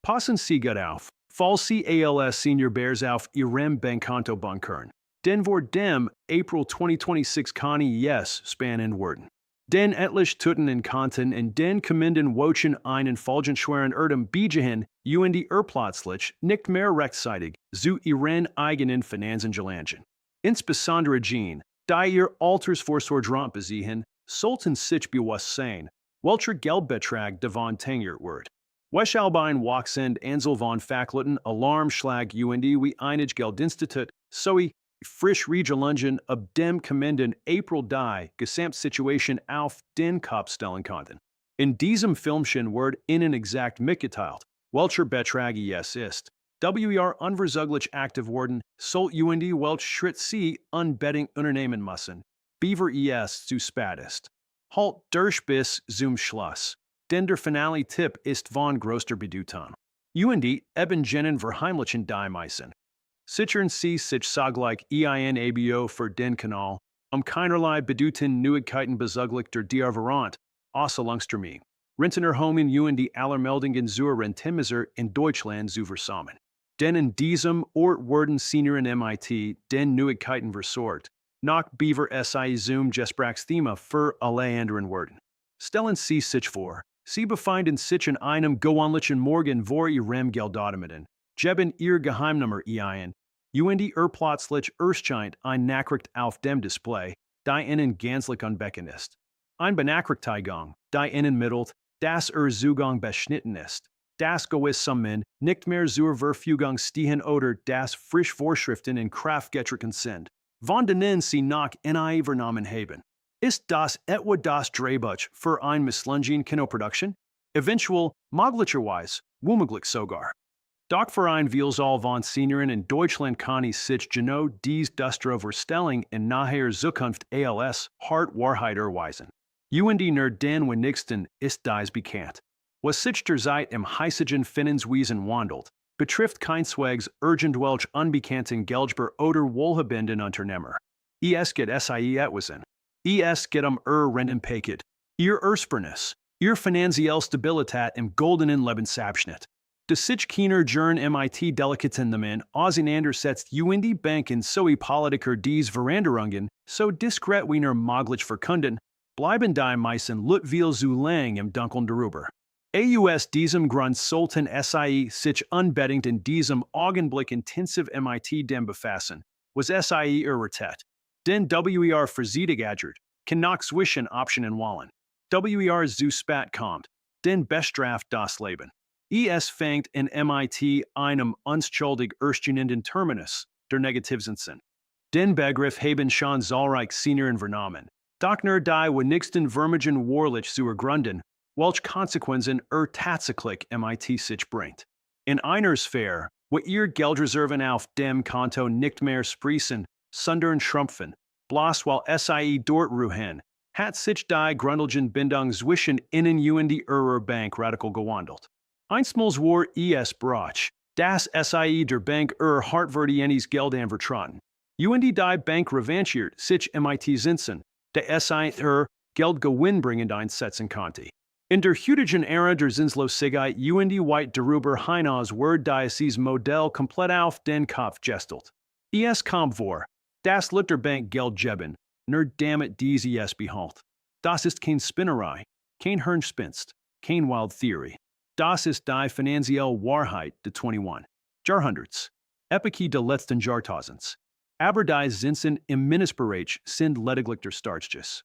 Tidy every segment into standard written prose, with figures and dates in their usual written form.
Passen Sie gut auf, falls Sie als Senior Bears auf Ihrem Bankkonto bunkern. Den vor dem April 2026 Conny yes span in Worden. Den etlich Tutten in Kanten und den kommenden Wochen einen folgenschweren Bijahin plötzlich nicht mehr rechtzeitig zu Ihren eigenen Finanzen gelangen. Insbesondere Jean, da ihr Altersvorsorge besiegen, sollten sich bewusst sein, welcher Geldbetrag davon tangiert wird. Weshalbein Wachsend Ansel von Fakulten Alarmschlag wie einig Geldinstitut, sowie frisch Regelungen ab dem kommenden April die Gesamtsituation auf den Kopf stellen konnten. In diesem Filmchen wird Ihnen exakt mitgeteilt, welcher Betrag es ist. Unverzüglich aktiv worden, soll welch Schritt Sie unbedingt unternehmen müssen, beaver es zu spät ist. Halt durch bis zum Schluss. Denn der finale Tipp ist von größter Bedeutung. Eben jenen verheimlichen die meisten. Sichern Sie sich sogleich ein Abo für den Kanal, keinerlei bedeutenden Neuigkeiten bezüglich der Verwandten, außer Langstermie. Rentner Homen aller Meldungen zur Rentenmisere in Deutschland zu versammeln. Denn in diesem Ort werden Senioren mit den Neuigkeiten versorgt. Nach Beaver SI Zoom Gespraxthema für alle anderen Werden. Stellen Sie sich vor, Sie befinden sich in einem gewöhnlichen Morgen vor Ihrem Geldautomaten, geben Ihr Geheimnummer ein, plötzlich erscheint ein Nachricht auf dem Display, die Ihnen gänzlich unbekannt ist. Ein Benachrichtigung, die Ihnen mittelt, dass Zugang beschnitten ist, das Gewissen nicht mehr zur Verfügung stehen oder dass frisch Vorschriften in Kraft getreten sind, von denen Sie noch eine vernommen haben. Ist das etwa das Drehbuch für ein misslungen Kinoproduktion? Eventuell, möglicherweise, womöglich sogar. Doch für ein Vielzahl von Senioren in Deutschland kann ich sich genau dies dustere Verstellung in naher Zukunft als hart Wahrheit erweisen. Nur den wenigsten ist dies bekannt. Was sich derzeit im hiesigen Finanzwesen wandelt, betrifft keineswegs irgendwelch unbekannten Geldgeber oder wohlhabenden Unternehmer. Es geht etwasen. Es geht Rentenpaket, Ihr Ersparnis, Ihr finanzielle Stabilität im goldenen Lebensabschnitt. De sich keiner Jern Delikaten damit auseinandersetzt Banken sowie Politiker dies Veränderungen so diskret wie nur möglich verkünden, bleiben die meisten Lütwil zu lang im Dunkeln darüber. Aus diesem Grund sollten sich unbedingt in diesem Augenblick intensiv dem befassen, was errettet. Den verzedigert, kann nach zwischen Optionen wählen. Zu spät kommt, den bestraft das Leben. Es fängt in einem unschuldig erstehenden Terminus, der Negativzinsen. Den Begriff haben schon zahlreich Senioren vernommen. Doch nur die wenigsten vermögen wahrlich zu ergründen, welche Konsequenzen tatsächlich sich bringt. In einer Sphäre, wo ihr Geldreserven auf dem Konto nicht mehr sprießen, sondern schrumpfen, bloß weil dort ruhen, hat sich die grundlegende Bindung zwischen ihnen und ihrer Bank radikal gewandelt. Einstmals war es brach, dass der Bank hartwürdiges Geld anvertrauten. Die Bank revanchiert sich Zinsen, der Geld gewinnbringend einsetzen konnte. In der heutigen Ära der Zinslosigkeit weit darüber hinaus wird dieses Modell komplett auf den Kopf gestellt. Es kommt vor, dass der Bank Geld geben, nur damit diese es behält. Das ist kein Spinnerei, kein Hirnspinst, kein Wild Theory. Das ist die finanzielle Wahrheit der 21. Jahrhunderts. Epoche der letzten Jahrtausends. Aber die Zinsen im Mindestbereich sind lediglich der Startschuss.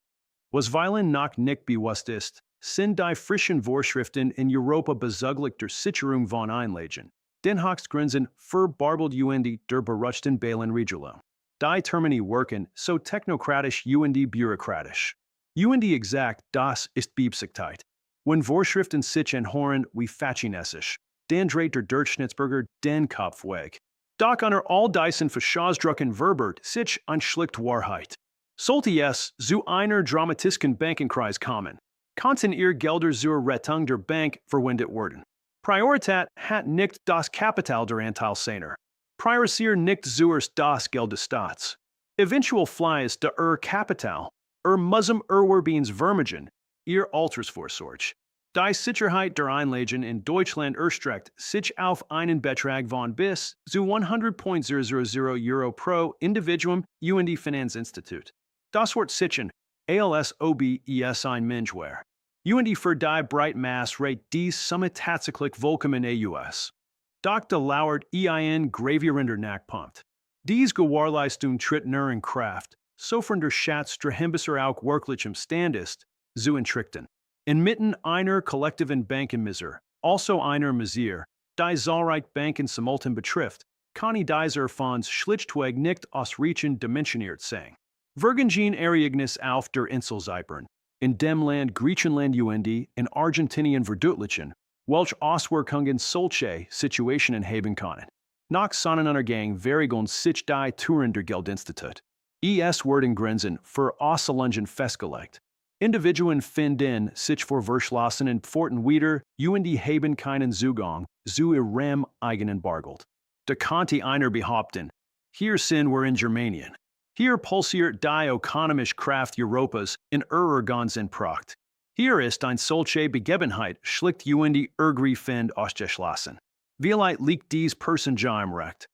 Was weilen noch nicht bewusst ist, sind die frischen Vorschriften in Europa bezüglich der Sicherung von Einlagen. Den Höchstgrenzen verbarbelt der beruchten Bailenregelung. Die Termini wirken so technokratisch bürokratisch. Exakt das ist Beabsichtigt. Wenn Vorschriften sich anhören wie facinessisch, dann dreht der Durchschnittsbürger den Kopf weg. Doch unter all diesen Verschausdrucken verbert sich schlicht Wahrheit. Sollte es zu einer dramatischen Bankenkreis kommen, konnten ihr Gelder zur Rettung der Bank verwendet werden. Priorität hat nicht das Kapital der Anteilseigner. Priorisiert nicht zuerst das Geld des Staats. Eventuell fließt der Kapital, müssen Vermögens ihr Altersvorsorge. Die Sicherheit der Einlagen in Deutschland erstreckt sich auf einen Betrag von bis zu 100.000 Euro pro Individuum und Finanzinstitut. Das Wort sichern, als ob es ein Mensch wäre. Und für die Breitmaß rate dies Summe tatsächlich Willkommen aus. Dr. Lauert ein gravierender Knackpunkt. Dies Gewährleistung tritt nur in Kraft, sofern der Schatz der Hembisser auch wirklich im Stand ist, zu entrichten. Inmitten einer kollektiven Bankenmisere, also einer Misere, die zahlreiche Banken simultan betrifft, kann dieser Fonds schlichtweg nicht ausreichend dimensioniert sein. Vergingen Ereignis auf der Insel Zypern, in dem Land Griechenland und in Argentinien verdeutlichen, welche Auswirkungen solche Situationen haben können. Nach Sonnenuntergang wären sich die Touren der Geldinstitut. Es werden Grenzen für Auslängen festgelegt. Individuen finden sich vor verschlossenen Pforten wieder und haben keinen Zugang zu ihrem eigenen Bargeld. Da könnte einer behaupten, hier sind wir in Germanien. Hier pulsiert die ökonomische Kraft Europas in ihrer ganzen Pracht. Hier ist eine solche Begebenheit schlicht und ergreifend ausgeschlossen. Vielleicht liegt dies Person ja im Recht.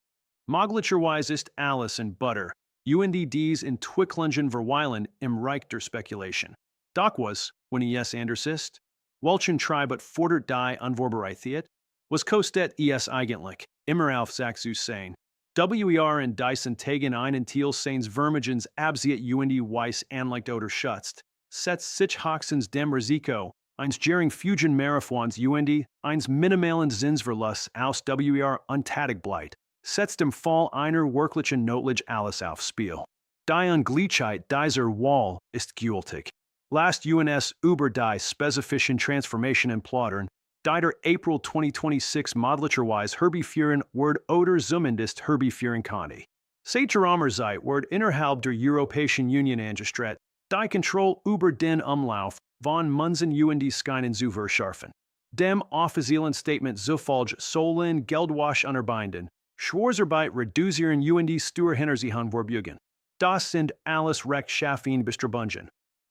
Möglicherweise ist alles in Butter und dies in Twicklingen verweilen im Reich der Spekulation. Doch was, wenn es anders ist? Welchen Treibet fordert die Unvorbereitet? Was kostet es eigentlich, immer auf Sack zu sein? WER in Dyson tegen einen Teil seines Vermögens absiet und weiss anlegt oder schützt, setzt sich hoxens dem Risiko, eins Jering Fugen Marathons und eins minimalen Zinsverlust aus WER untätig bleibt, setzt im Fall einer wirklichen Notlich alles aufs Spiel. Die Ungleichheit dieser Wall ist gültig. Last UNS über die spezifischen Transformationen plaudern, die der April 2026 modlicherweise herbeiführen wird oder zumindest herbeiführen kann. Seit geraumer Zeit wird innerhalb der Europäischen Union angestrebt, die Kontrolle über den Umlauf von Munsen und Skeinen zu verschärfen. Dem offiziellen Statement zufolge sollen Geldwasch unterbinden, Schwarzarbeit reduzieren und Steuerhinterziehung vorbeugen. Das sind alles rechtschaffene Bestrebungen.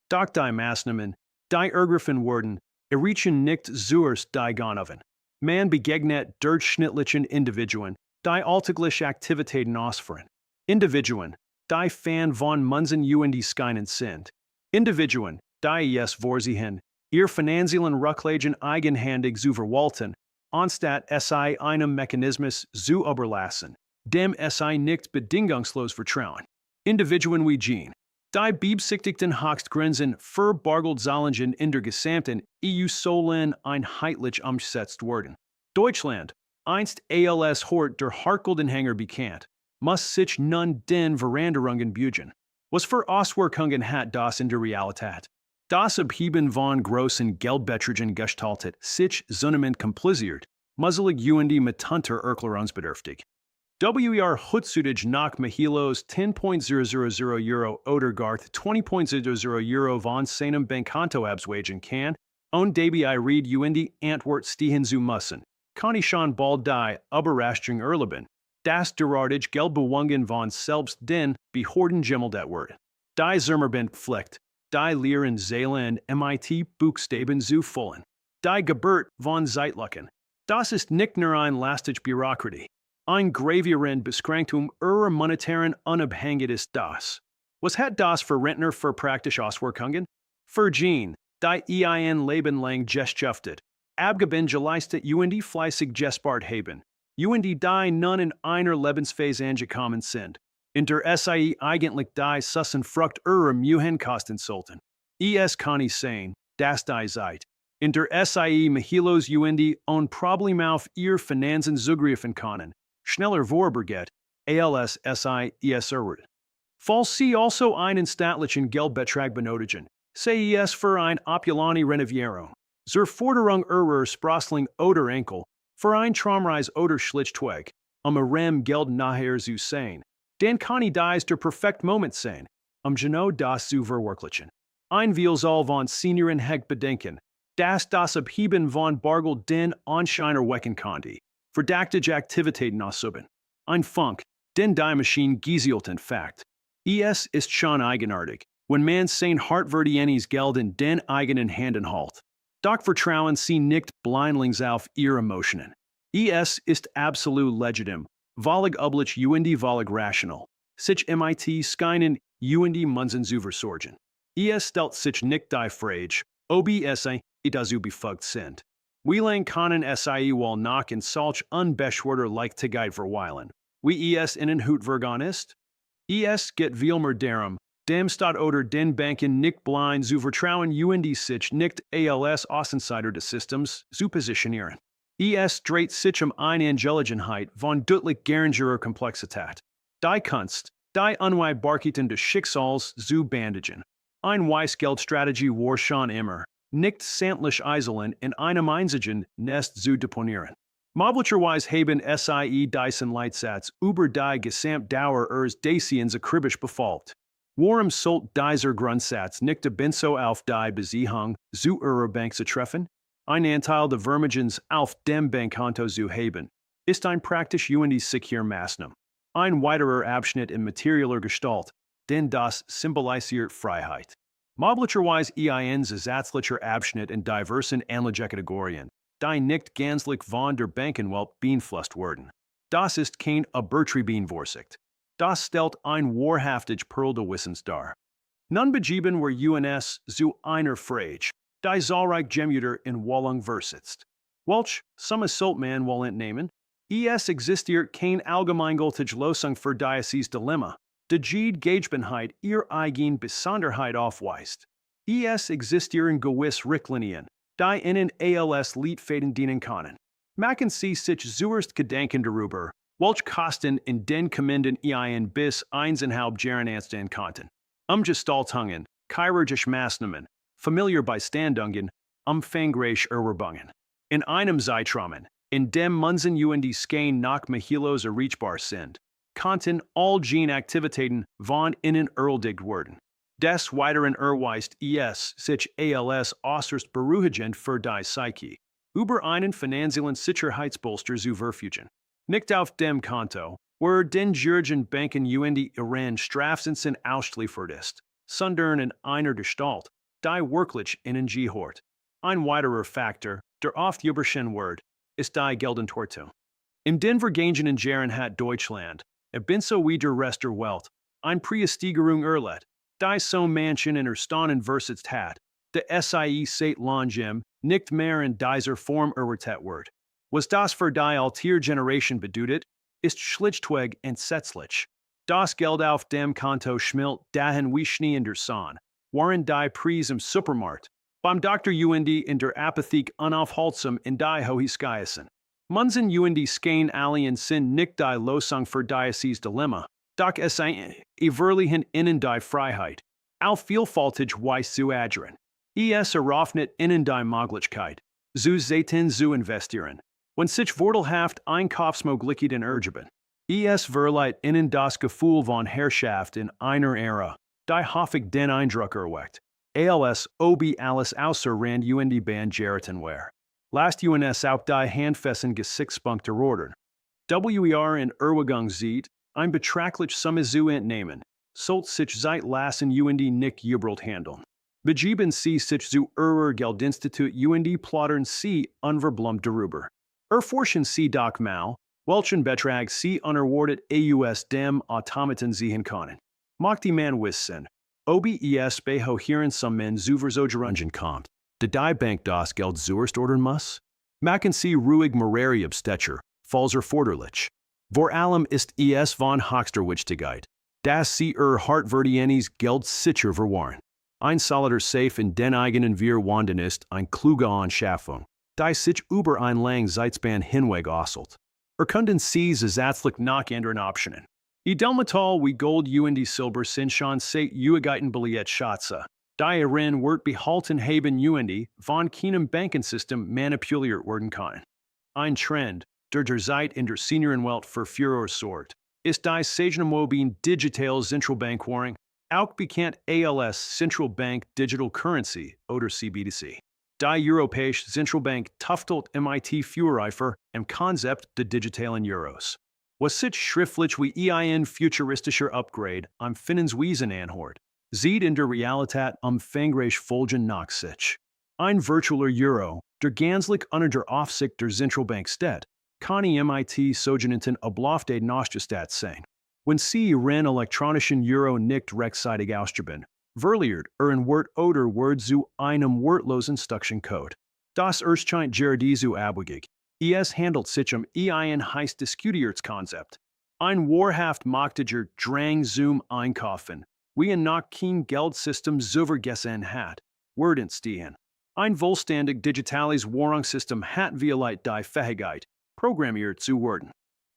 Doch die Maßnahmen, die ergriffen wurden, erreichen nicht zuerst die Ganoven. Man begegnet durchschnittlichen Individuen, die alltägliche Aktivitäten ausführen. Individuen, die Fan von Munsen und Skeinen sind. Individuen, die es vorsehen, ihr finanziellen Rücklagen eigenhändig zu verwalten, anstatt es einem Mechanismus zu überlassen, dem es nicht bedingungslos vertrauen. Individuen wie Jean. Die beabsichtigten Höchstgrenzen für Bargeldzahlungen in der gesamten EU sollen einheitlich umgesetzt werden. Deutschland, einst als Hort der Hartgeldanhänger bekannt, muss sich nun den Veränderungen beugen. Was für Auswirkungen hat das in der Realität? Das Abheben von großen Geldbeträgen gestaltet sich zunehmend kompliziert, muzzelig und mitunter erklärungsbedürftig. WER heutzutage nach Mahilos 10.000 Euro oder gar 20.000 Euro von seinem Bankkonto abzwagen kann, und dabei reed und Antwort stehen zu müssen, kann ich schon bald die Überraschung erleben, dass derartige Geldbewegungen von selbst den Behörden gemeldet werden. Die Sommerband pflegt, die Lehren Seelen MIT Buchstaben zu füllen. Die Geburt von Zeitlucken. Das ist nicht nur ein lastige Bürokratie. Ein gravierend Beschränkung ihrer monetären Unabhängigkeit ist das. Was hat das für Rentner für praktische Auswirkungen? Für Jean, die ein Leben lang geschäftet, abgeben geleistet und fleißig gespart haben, und die nun in einer Lebensphase angekommen sind, in der SIE eigentlich die Sussen Frucht ihrer Mühen kosten sollten. Es kann ich sein, dass die seid. In der SIE Mahilos und Problem auf ihr Finanzen zugreifen können, schneller vorübergeht, als SI erwähnt. Falls Sie also einen staatlichen Geldbetrag benötigen, sei es für eine opulente Renovierung, zur Forderung Ihrer Sprossling oder Enkel, für ein Traumreise oder schlichtweg, Ihrem Geld nachher zu sein, dann kann dies der perfekte Moment sein, genau das zu verwirklichen. Ein Vielzahl von Senioren hat bedenken, dass das Abheben von Bargeld den Anschein erwecken könnte, verdächtige Aktivitäten ausüben. Ein Funk, den die Maschine gieselt Fakt. Es ist schon eigenartig, wenn man sein hartverdientes Geld in den eigenen Händen hält. Doch Vertrauen Sie nicht blindlings auf Ihre Emotionen. Es ist absolut legitim, Valig Ublich und Valig rational. Sich mit Skynen und Munsen zu versorgen. Es stellt sich nicht die Frage, ob es dazu befugt sind. Wielang können sie wal nach in solch unbeschwerter Leichtigkeit verweilen, wie es ihnen hutvergan ist? Es geht vielmehr darum, dem Staat oder den Banken nicht blind zu vertrauen und sich nicht als Außenseiter des Systems zu positionieren. Es dreht sich Angelegenheit von deutlich geringerer Komplexität. Die Kunst, die Unweigerbarkeiten des Schicksals zu bandagen. Ein Weißgeldstrategie war schon immer, nicht sämtlich Eiseln in einem einzigen Nest zu deponieren. Möglicherweise haben sie diesen Leitsatz über die Gesamtdauer ihres Daseins akribisch befolgt. Warum sollte dieser Grundsatz nicht ebenso auf die Beziehung zu ihrer Bank zu treffen? Ein Anteil der Vermögens auf dem Bankkonto zu haben, ist ein praktisch und sicher Maßnahme. Ein weiterer Abschnitt in materieller Gestalt, denn das symbolisiert Freiheit. Möglicherweise ein zusätzlicher Abschnitt in diversen Anlagekategorien, die nicht gänzlich von der Bankenwelt beeinflusst werden. Das ist kein Übertriebenvorsicht. Das stellt ein wahrhaftig Perl des Wissens dar. Nun begeben wir uns zu einer Frage, die zahlreich Gemüter in Wallung versitzt. Welch, some sollte man wohl entnehmen? Es existiert kein allgemeingültige Lösung für dieses Dilemma, die jede Gegebenheit ihre eigene Besonderheit aufweist. Es existieren gewisse Richtlinien, die ihnen als Leitfäden dienen können. Machen Sie sich zuerst Gedanken darüber, welche Kosten in den kommenden ein bis 1,5 Jahren anstehen könnten. Gestaltungen, chirurgische Maßnahmen, Familienbeistandungen, umfangreiche Erwerbungen. In einem Zeitrahmen, in dem Munsen und Skein nach Mahilos erreichbar sind, könnten all jene Aktivitäten von innen erledigt werden. Des Weiteren erweist es sich als äußerst beruhigend für die Psyche, über einen finanziellen Sicherheitsbolster zu verfügen. Nicht auf dem Konto, wo den Jürgen Banken und Ihren Strafzinsen ausgeliefert ist, sondern in einer Gestalt, die wirklich ihnen gehört. Ein weiterer Faktor, der oft übersehen wird, ist die Geldentorte. In den vergangenen Jahren hat Deutschland, ebenso wie der Rest der Welt, eine Preissteigerung erlebt, die so manchen in Erstaunen versetzt hat, der sie seit langem nicht mehr in dieser Form erwartet wird. Was das für die alte Generation bedeutet, ist schlichtweg entsetzlich. Das Geld auf dem Konto schmilzt dahin wie Schnee in der Sonne, während die Preise im Supermarkt, beim Dr. und in der Apotheke unaufhaltsam in die Höhe skießen. Munsen und Skein alien sind nicht die Lösung für dieses Dilemma, doch es verliehen ihnen die Freiheit, auf vielfältig Weise zu agieren. Es eröffnet ihnen die Möglichkeit, zu Zeiten zu investieren, wenn sich vorteilhaft Einkaufsmöglichkeiten ergeben. Es verleiht ihnen das Gefühl von Herrschaft in einer Ära, die häufig den Eindruck erweckt, als ob alles außer Rand und Band geraten wäre. Lasst uns auf die handfesten Gesichtspunkte ordern. In Erwägung sieht, ein betrachtlich Summe zu entnehmen, sollte sich seit lassen und nicht übrilt handeln. Begeben Sie sich zu Ihrer Geldinstitut und plaudern Sie unverblumt darüber. Erforschen Sie doch mal, welchen Betrag Sie unerwartet aus dem Automaten sehen können. Mag die man wissen, ob es behohieren some men zu versorgen kommt, die Bank das Geld zuerst ordern muss? Machen Sie ruhig mehrere Abstecher, falls erforderlich. Vor allem ist es von höchster Wichtigkeit, dass Sie hartverdientes Geld sicher verwahren. Ein solider Safe in den eigenen Vier Wanden ist eine kluge Anschaffung, die sich über ein langen Zeitspan hinweg ausselt. Erkunden Sie zusätzlich nach anderen Optionen. Edelmetall wie Gold und Silber sind schon seit Ewigkeiten beliebt Schatze, die Ihren Wert behalten haben und von keinem Bankensystem manipuliert werden können. Ein Trend, der derzeit in der Seniorenwelt für Furore sorgt, ist die Sagenmobilen Digital Zentralbankwährung, auch bekannt als Central Bank Digital Currency oder CBDC. Die Europäische Zentralbank tüftelt mit Führeifer im Konzept der digitalen Euros. Was sich schriftlich wie ein futuristischer Upgrade am Finanzwesen anhört, sieht in der Realität umfangreich Folgen nach sich. Ein virtueller Euro, der ganzlich unter der Aufsicht der Zentralbank kann MIT sogenannten Ablaufde Nachgestat sein. Wenn Sie Ihren elektronischen Euro nicht rechtzeitig ausgeben, verliert ein Wort oder Wort zu einem wortlosen Code. Das erscheint geradizu abwegig. Es handelt sich ein heiß diskutiertes Konzept. Ein wahrhaft machtiger Drang zum Einkaufen, wie noch kein Geldsystem vergessen hat, wird entstehen. Ein vollständig digitales Währungssystem hat vielleicht die Fähigkeit, programmiert zu werden.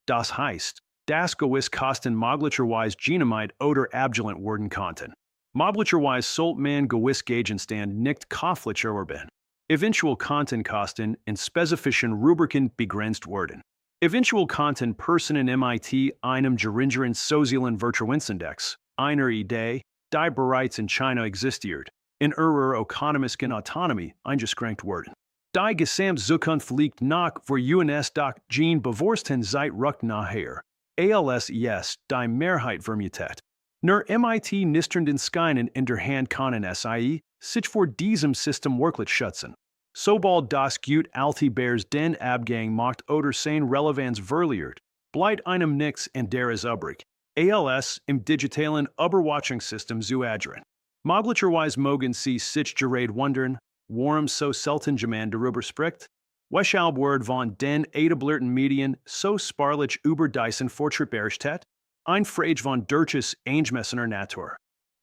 Das heißt, das gewiss Kosten möglicherweise genehmigt oder abgelehnt werden konnten. Möglicherweise sollte man gewiss Gegenstand nicht kauflich erwerben. Eventuell konnten Kosten in spezifischen Rubriken begrenzt werden. Eventuell konnten Personen MIT einem geringeren sozialen Virtuinsindex, einer Idee, die bereits in China existiert, in ihrer ökonomischen Autonomie eingeschränkt werden. Die Gesamtzukunft liegt noch vor uns doch gen Bewusstsein seit Ruck nachher. Als die Mehrheit vermutet. Nur MIT nisternden Skynen in der Hand können sich vor diesem System wirklich schützen. Sobald das gut alte Bears den Abgang macht oder sein Relevanz verliert, bleibt einem nichts anderes übrig, als im digitalen Überwachungssystem zu agieren. Möglicherweise mögen Sie sich gerade wundern, warum so selten jemand darüber spricht? Weshalb wird von den etablierten Medien so sparlich über diesen Fortschritt berichtet? Ein Frage von durchaus eingemessener Natur.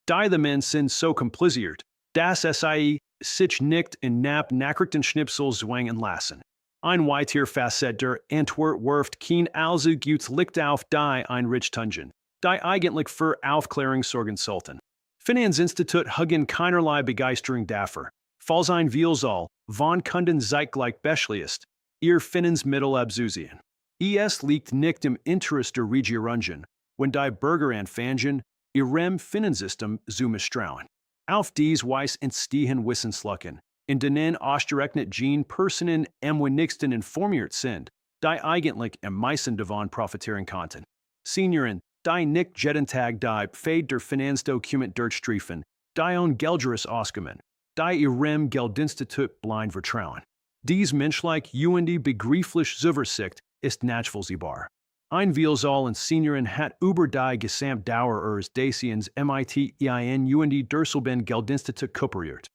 Die Themen sind so kompliziert, dass sich nicht in Nachrichtenschnipsel zwingen lassen. Ein weiterer Facet der Antwort wirft kein allzu gutes Licht auf die Einrichtungen, die eigentlich für Aufklärung sorgen sollten. Finanzinstitut hagen keinerlei Begeisterung dafür, falls ein Vielzahl von Kunden zeitgleich beschließt, ihr Finanzmittel abzusehen. Es liegt nicht im Interesse der Regierungen, wenn die Bürger anfangen, ihrem Finanzsystem zu misstrauen. Auf dies Weise entstehen Wissenslücken, in denen ausgerechnet jene Personen am wenigsten informiert sind, die eigentlich am meisten davon profitieren konnten. Senioren, die nicht jeden Tag die Pfade der Finanzdokument durchstreifen, die on Gelderes auskommen, die ihrem Geldinstitut blind vertrauen. Dies menschlich UND begrifflich Zuversicht ist nachvollziehbar. Ein Vielzahl an Senioren hat über die Gesamtdauer ihres Daseins MIT in UND Durselben Geldinstitut kooperiert.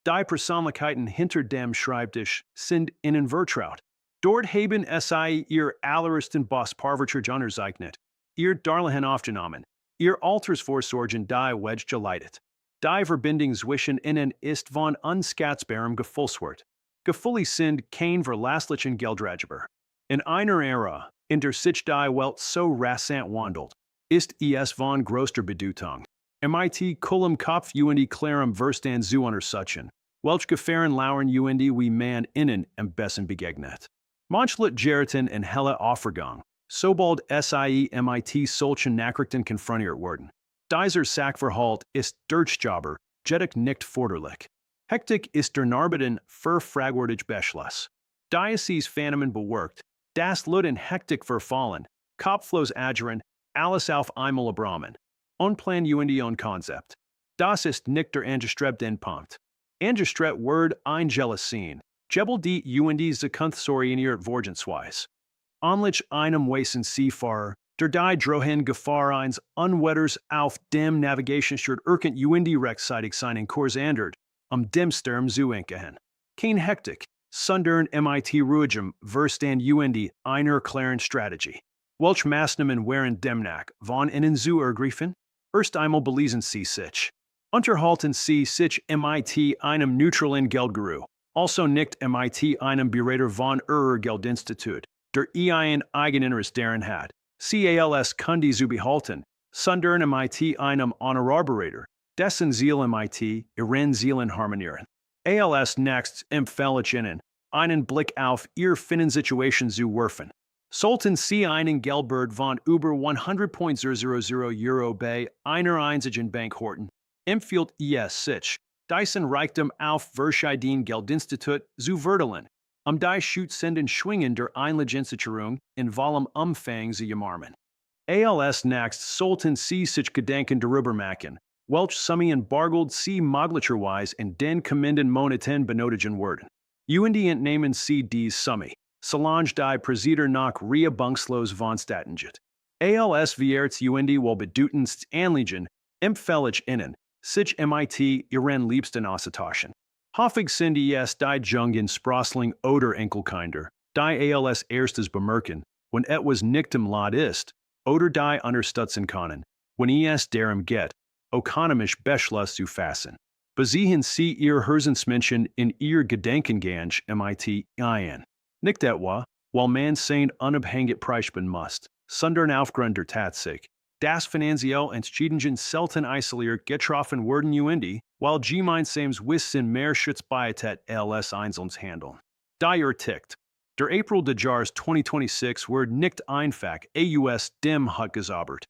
Die Persönlichkeiten hinter dem Schreibtisch sind ihnen vertraut. Dort haben sie ihr allerersten Boss Parvercher unterzeichnet, ihr Darlehen aufgenommen, ihr Altersvorsorgen die Wedge geleitet. Die Verbindung zwischen ihnen ist von unskatzbarem Gefühlswert. Gefühle sind kein verlässlichen Geldratgeber. In einer Ära, in der sich die Welt so rasant wandelt, ist es von größter Bedeutung. MIT kullum Kopf UND klarem Verstand zu untersuchen, welche Gefahren lauern UND wie man ihnen am besten begegnet. Manchmal geraten in helle Aufregung, sobald MIT solchen Nachrichten konfrontiert werden. Dieser Sachverhalt ist Durchjobber, jedoch nicht forderlich. Hektik ist der Narbeiten für fragwürdig Beschluss. Diocese Phänomen bewirkt, das Luden Hektik verfallen, Kopflos agieren, alles auf einmal abramen. Unplan UND on Konzept. Das ist nicht der angestrebte Punkt. Angestrebt Word ein Jealousien, Jebel die UND Zukunftsorientiert Vorgehensweise. Anlich einem Wesen Seefahrer, der die Drohen Gefahr eines Unwetters auf dem Navigationsstert erkent UND rechtzeitig seinen Kurs ändert, dem Sturm zu enken. Kein Hektik, sondern MIT ruhigem Verstand UND einer klaren Strategie. Welch Maßnahmen wären demnach von innen zu ergreifen? Erst einmal belesen Sie sich. Unterhalten Sie sich MIT einem neutralen Geldguru, also nicht MIT einem Berater von Ihrer Geldinstitut, der ein Eigeninteresse daran hat. CALS Kundi zu behalten, sondern MIT einem Honorarberater, dessen Ziel MIT ihren Zielen harmonieren. ALS next empfehle ich Ihnen, einen Blick auf Ihr Finanzsituation zu werfen. Sollten Sie einen Geldbert von über 100.000 Euro bei einer einzigen Bank horten, empfiehlt es sich, diesen Reichtum auf verschiedene Geldinstitut zu verteilen, die Schutzenden Schwingen der Einlagensicherung in vollem Umfang zu umarmen. ALS next sollten Sie sich Gedanken darüber machen, Welch summian bargold C moglacherwise and den commenden moneten benotigen worden. Uendient namen C dies summi. Solange die Präsider nach Ria Bunkslos von Statengit. ALS vierts Uendi wol bedutenst Anliegen, empfällig innen, sich mit Ihren liebsten Aussetaschen. Hoffig sind es die Jungen Sprossling oder Enkelkinder, die ALS erstes bemerken, wenn etwas nicht im Lot ist, oder die unterstützen können, wenn es darum geht, ökonomisch Beschluss zu fassen. Besiehen Sie Ihr Herzensmenschen in Ihr Gedenkengang mit ein. Nicht etwa, weil man sein unabhängig preisben muss, sondern aufgrund der Tatsache, das finanziell Entscheidungen selten isoliert getroffen werden Uendi, weil gemeinsames Wissen mehr Schutzbeitat als einzelnes Handeln. Daher tickt. Der April des Jahres 2026 wird nicht einfach aus dem Hut gezaubert.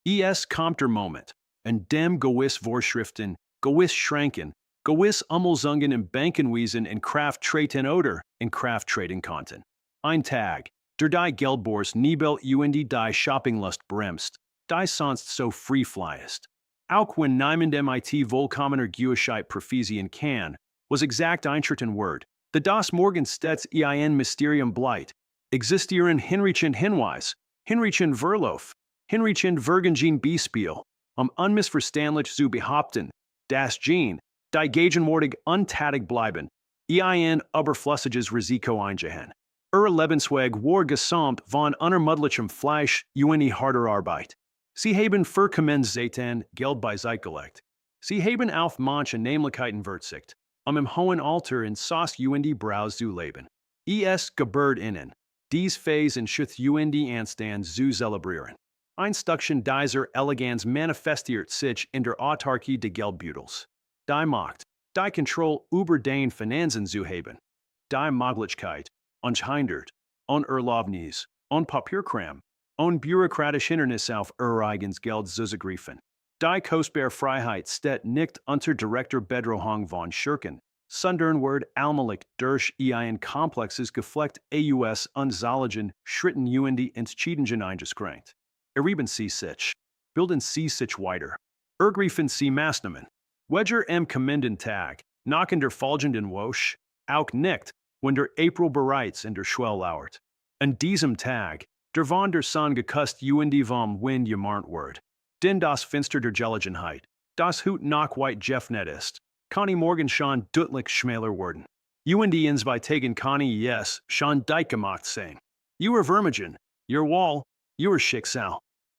Es kommt der Moment, in dem gewiss Vorschriften, gewiss Schranken, gewiss Umlösungen im Bankenwesen in Kraft treten oder in Kraft treten konnten. Ein Tag, der die Geldbors Nibel Uendi die Shoppinglust bremst, die sonst so free flyest. Auch wenn niemand mit vollkommener Gewissheit prophezeien kann, was exakt eintreten Word, the das morgen stets ein Mysterium bleibt, existieren hinreichend Hinweis, hinreichend Verlauf, hinreichend Vergengen Beispiel, unmissverständlich zu behaupten, das Gene, die gegenwärtig untätig bleiben, ein überflüssiges Risiko eingehen. Lebensweg war gesamt von unermüdlichem Fleisch, Ueni harter Arbeit. Sie haben Willkommen Satan Geld beiseite gelegt. Sie haben auf manche Nämlichkeiten verzicht, im hohen Alter in Sauce Uendi Braus zu leben. Es gebührt ihnen, dies Phase in Schuth Uendi Anstand zu zelebrieren. Ein Stückchen dieser Eleganz manifestiert sich in der Autarkie de Geldbütels. Die Macht, die Kontrolle über den Finanzen zu haben. Die Möglichkeit, unhindert, unerlaubnis, Papierkram, bürokratisch Hindernis auf ihr eigenes Geld zu zugreifen. Die kostbare Freiheit steht nicht unter direkter Bedrohung von Schurken, sondern wird allmählich durch ein komplexes Geflecht aus unzähligen Schritten Uendi Entscheidungen eingeschränkt. Erheben Sie sich, bilden Sie sich weiter, ergreifen Sie Maßnahmen. Wedger kommenden Tag, nach in der folgenden Woche, auch nicht, wenn der April bereits in der Schwelle lauert. An diesem Tag, der von der Sonne geküsst Uendi vom Wind gemarnt wird. Denn das Finster der Gelegenheit, das Hut nach weit Jeffnet ist, kann morgen schon deutlich schmäler werden. Uendiens bei Tagen kann schon dike gemacht sein. Ihrer Vermögen, Ihr Wall, Ihr Schicksal.